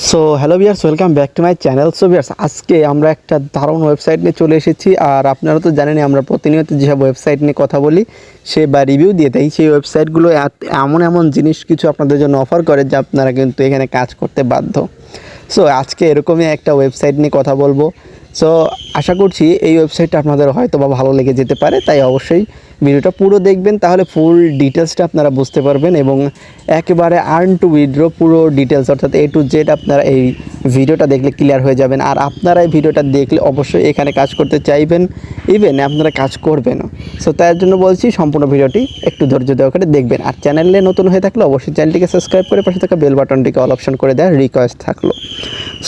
So hello viewers, welcome back to my channel. So viewers, আজকে আমরা একটা দারুণ ওয়েবসাইট নিয়ে চলে এসেছি। আর আপনারা তো জানেনই আমরা প্রতিনিয়ত যেসব ওয়েবসাইট নিয়ে কথা বলি বা রিভিউ দিয়ে থাকি, সেই ওয়েবসাইটগুলো এমন এমন জিনিস কিছু আপনাদের জন্য অফার করে যা আপনারা কিন্তু এখানে কাজ করতে বাধ্য। সো আজকে এরকমই একটা ওয়েবসাইট নিয়ে কথা বলবো। সো আশা করছি এই ওয়েবসাইটটা আপনাদের হয়তো বা ভালো লেগে যেতে পারে, তাই অবশ্যই ভিডিওটা পুরো দেখবেন, তাহলে ফুল ডিটেলসটা আপনারা বুঝতে পারবেন এবং একেবারে আর্ন টু উইথড্র পুরো ডিটেলস অর্থাৎ এ টু জেড আপনারা এই ভিডিওটা দেখলে ক্লিয়ার হয়ে যাবেন। আর আপনারা এই ভিডিওটা দেখলে অবশ্যই এখানে কাজ করতে চাইবেন, ইভেন আপনারা কাজ করবেন। সো তার জন্য বলছি সম্পূর্ণ ভিডিওটি একটু ধৈর্য দেওয়া করে দেখবেন। আর চ্যানেলে নতুন হয়ে থাকলে অবশ্যই চ্যানেলটিকে সাবস্ক্রাইব করে পাশে থাকা বেল বাটনটিকে অল অপশন করে দেওয়ার রিকোয়েস্ট থাকলো।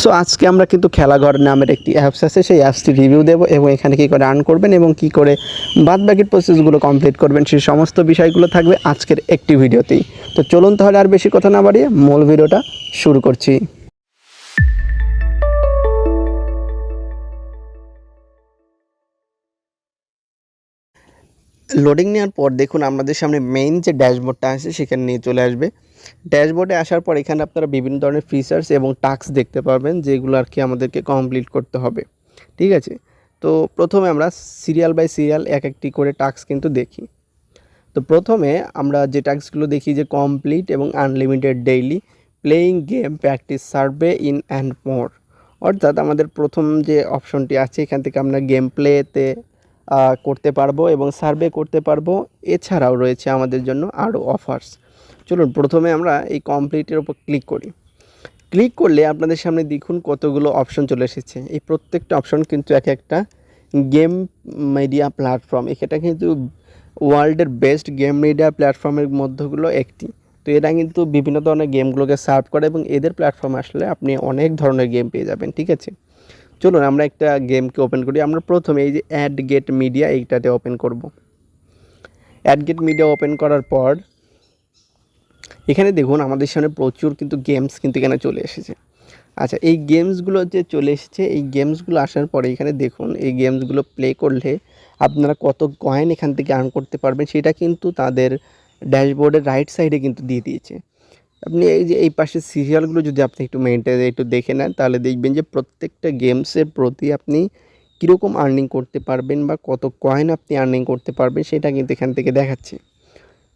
সো আজকে আমরা কিন্তু খেলাঘর নামের একটি অ্যাপস আছে, সেই অ্যাপসটি রিভিউ দেবো এবং এখানে কী করে আর্ন করবেন এবং কী করে বাদবাকি প্রসেসগুলো কমপ্লিট করবেন সেই সমস্ত বিষয়গুলো থাকবে আজকের একটি ভিডিওতেই। তো চলুন তাহলে আর বেশি কথা না বাড়িয়ে মূল ভিডিওটা শুরু করছি। লোডিং নেওয়ার পর দেখুন আমাদের সামনে মেইন যে ড্যাশবোর্ডটা আছে সেখানে নিয়ে চলে আসবে। ড্যাশবোর্ডে আসার পর এখানে আপনারা বিভিন্ন ধরনের ফিচার্স এবং টাস্ক দেখতে পারবেন যেগুলো আর কি আমাদেরকে কমপ্লিট করতে হবে। ঠিক আছে, তো প্রথমে আমরা সিরিয়াল বাই সিরিয়াল এক একটি করে টাস্ক কিন্তু দেখি। তো প্রথমে আমরা যে টাস্কগুলো দেখি যে কমপ্লিট এবং unlimited daily playing game practice survey in and more, অর্থাৎ আমাদের প্রথম যে অপশনটি আছে এখান থেকে আমরা গেম প্লেতে করতে পারবো এবং সার্ভে করতে পারবো। এছাড়াও রয়েছে আমাদের জন্য আরও অফার্স। চলুন প্রথমে আমরা এই কমপ্লিটের উপর ক্লিক করি। ক্লিক করলে আপনাদের সামনে দেখুন কতগুলো অপশন চলে এসেছে। এই প্রত্যেকটা অপশন কিন্তু এক একটা গেম মিডিয়া প্ল্যাটফর্ম, এটা কিন্তু ওয়ার্ল্ডের বেস্ট গেম মিডিয়া প্ল্যাটফর্মের মধ্যগুলো একটি। তো এরা কিন্তু বিভিন্ন ধরনের গেমগুলোকে সার্ভ করে এবং এদের প্ল্যাটফর্মে আসলে আপনি অনেক ধরনের গেম পেয়ে যাবেন। ঠিক আছে, চলুন আমরা একটা গেমকে ওপেন করি। আমরা প্রথমে এই যে অ্যাড গেট মিডিয়া এইটাতে ওপেন করব। অ্যাড গেট মিডিয়া ওপেন করার পর এখানে দেখুন আমাদের সামনে প্রচুর কিন্তু গেমস কিন্তু এখানে চলে এসেছে। আচ্ছা, এই গেমসগুলো যে চলে এসেছে, এই গেমসগুলো আসার পরে এখানে দেখুন এই গেমসগুলো প্লে করলে আপনারা কত কয়েন এখান থেকে আর্ন করতে পারবেন সেটা কিন্তু তাদের ড্যাশবোর্ডের রাইট সাইডে কিন্তু দিয়ে দিয়েছে। আপনি এই যে এই পাশের সিরিয়ালগুলো যদি আপনি একটু মেনটেন একটু দেখে নেন তাহলে দেখবেন যে প্রত্যেকটা গেমসের প্রতি আপনি কীরকম আর্নিং করতে পারবেন বা কত কয়েন আপনি আর্নিং করতে পারবেন সেটা কিন্তু এখান থেকে দেখাচ্ছে।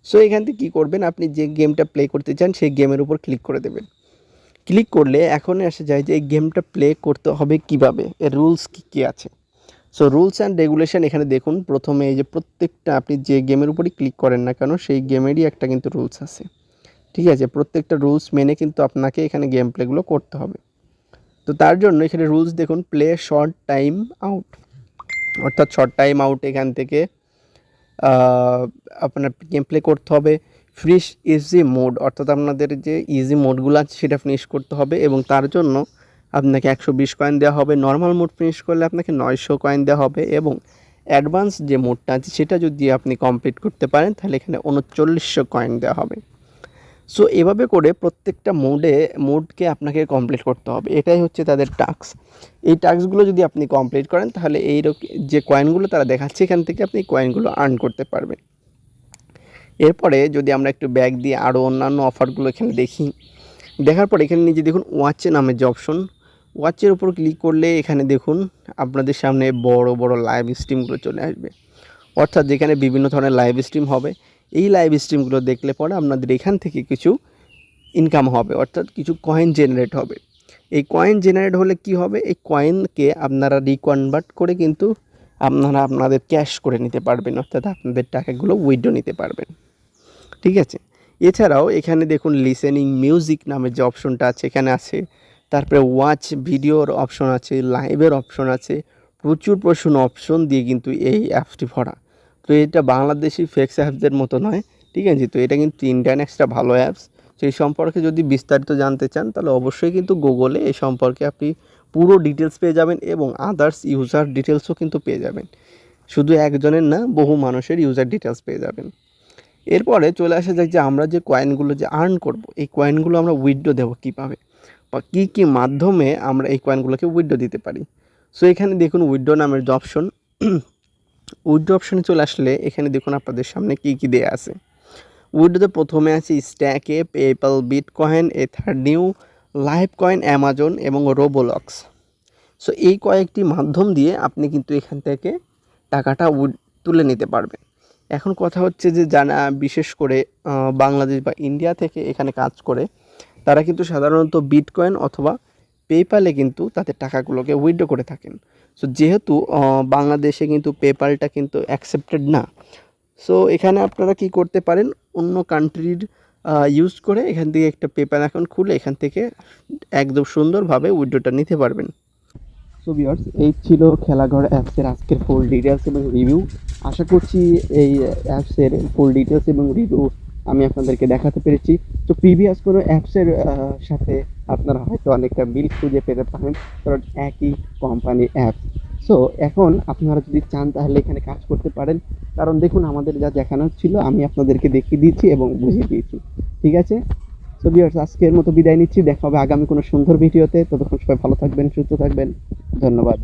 সো এখান থেকে কী করবেন, আপনি যে গেমটা প্লে করতে চান সেই গেমের উপর ক্লিক করে দেবেন। ক্লিক করলে এখন আসে যায় যে এই গেমটা প্লে করতে হবে কিভাবে, এর রুলস কী আছে। সো রুলস অ্যান্ড রেগুলেশন এখানে দেখুন। প্রথমে এই যে প্রত্যেকটা আপনি যে গেমের উপরই ক্লিক করেন না কেন সেই গেমেরই একটা কিন্তু রুলস আছে। ঠিক আছে, প্রত্যেকটা রুলস মেনে কিন্তু আপনাকে এখানে গেম প্লেগুলো করতে হবে। তো তার জন্য এখানে রুলস দেখুন, প্লে শর্ট টাইম আউট, অর্থাৎ শর্ট টাইম আউট এখান থেকে আপনার গেম প্লে করতে হবে। ফিনিশ ইজি মোড, অর্থাৎ আপনাদের যে ইজি মোডগুলো আছে সেটা ফিনিশ করতে হবে এবং তার জন্য আপনাকে 120 কয়েন দেওয়া হবে। নর্মাল মোড ফিনিশ করলে আপনাকে 900 কয়েন দেওয়া হবে এবং অ্যাডভান্স যে মোডটা আছে সেটা যদি আপনি কমপ্লিট করতে পারেন তাহলে এখানে 3900 কয়েন দেওয়া হবে। সো এভাবে করে প্রত্যেকটা মোডকে আপনাকে কমপ্লিট করতে হবে, এটাই হচ্ছে তাদের টাস্ক। এই টাস্কগুলো যদি আপনি কমপ্লিট করেন তাহলে যে কয়েনগুলো তারা দেখাচ্ছে এখান থেকে আপনি কয়েনগুলো আর্ন করতে পারবেন। এরপরে যদি আমরা একটু ব্যাক দিয়ে আরও অন্যান্য অফারগুলো এখানে দেখি, দেখার পর এখানে নিচে দেখুন ওয়াচে নামের যে অপশন, ওয়াচের উপর ক্লিক করলে এখানে দেখুন আপনাদের সামনে বড় বড় লাইভ স্ট্রিমগুলো চলে আসবে, অর্থাৎ যেখানে বিভিন্ন ধরনের লাইভ স্ট্রিম হবে। এই লাইভ স্ট্রিমগুলো দেখলে পরে আপনাদের এখান থেকে কিছু ইনকাম হবে, অর্থাৎ কিছু কয়েন জেনারেট হবে। এই কয়েন জেনারেট হলে কি হবে, এই কয়েনকে আপনারা রিকনভার্ট করে কিন্তু আপনারা আপনাদের ক্যাশ করে নিতে পারবেন, অর্থাৎ আপনাদের টাকাগুলো উইথড্র নিতে পারবেন। ঠিক আছে, এছাড়াও এখানে দেখুন লিসেনিং মিউজিক নামের যে অপশনটা আছে এখানে আছে, তারপরে ওয়াচ ভিডিওর অপশন আছে, লাইভের অপশন আছে, প্রচুর অপশন দিয়ে কিন্তু এই অ্যাপসটি ভরা। তো এটা বাংলাদেশি ফেক্স অ্যাপসদের মতো নয়। ঠিক আছে, তো এটা কিন্তু ইন্ডিয়ান একটা ভালো অ্যাপস। সেই সম্পর্কে যদি বিস্তারিত জানতে চান তাহলে অবশ্যই কিন্তু গুগলে এই সম্পর্কে আপনি পুরো ডিটেলস পেয়ে যাবেন এবং আদার্স ইউজার ডিটেলসও কিন্তু পেয়ে যাবেন। শুধু একজনের না, বহু মানুষের ইউজার ডিটেলস পেয়ে যাবেন। এরপরে চলে আসা যাক যে আমরা যে কয়েনগুলো যে আর্ন করব, এই কয়েনগুলো আমরা উইথড্র দেবো কীভাবে বা কী মাধ্যমে আমরা এই কয়েনগুলোকে উইথড্র দিতে পারি। সো এখানে দেখুন উইথড্র নামের যে অপশন, উইথড্র অপশনে চলে আসলে এখানে দেখুন আপনাদের সামনে কী দেওয়া আছে। উইথড্রোতে প্রথমে আছে স্ট্যাকে, PayPal, bitcoin, ethereum, live coin, Amazon এবং রোবোলক্স। সো এই কয়েকটি মাধ্যম দিয়ে আপনি কিন্তু এখান থেকে টাকাটা তুলে নিতে পারবেন। এখন কথা হচ্ছে যে যারা বিশেষ করে বাংলাদেশ বা ইন্ডিয়া থেকে এখানে কাজ করে, তারা কিন্তু সাধারণত বিটকয়েন অথবা পেপ্যালে কিন্তু তাদের টাকাগুলোকে উইথড্র করে থাকেন। সো যেহেতু বাংলাদেশে কিন্তু পেপ্যালটা কিন্তু অ্যাকসেপ্টেড না, সো এখানে আপনারা কি করতে পারেন, অন্য কান্ট্রির ইউজ করে এখান থেকে একটা পেপ্যাল অ্যাকাউন্ট খুলে এখান থেকে একদম সুন্দরভাবে উইথড্রটা নিতে পারবেন। সো ভিউয়ার্স, এই ছিল খেলাঘর অ্যাপসের আজকের ফুল ডিটেলস এবং রিভিউ। আশা করছি এই অ্যাপসের ফুল ডিটেলস এবং রিভিউ আমি আপনাদেরকে দেখাতে পেরেছি। তো প্রিভিয়াস কোনো অ্যাপসের সাথে আপনারা হয়তো অনেকটা মিল খুঁজে পেতে পারেন, কারণ একই কোম্পানির অ্যাপ। সো এখন আপনারা যদি চান তাহলে এখানে কাজ করতে পারেন, কারণ দেখুন আমাদের যা দেখানো ছিল আমি আপনাদেরকে দেখিয়ে দিয়েছি এবং বুঝিয়ে দিয়েছি। ঠিক আছে, সো ভিউয়ার্স, আজকের মতো বিদায় নিচ্ছি। দেখা হবে আগামী কোনো সুন্দর ভিডিওতে। ততক্ষণ সবাই ভালো থাকবেন, সুস্থ থাকবেন। ধন্যবাদ।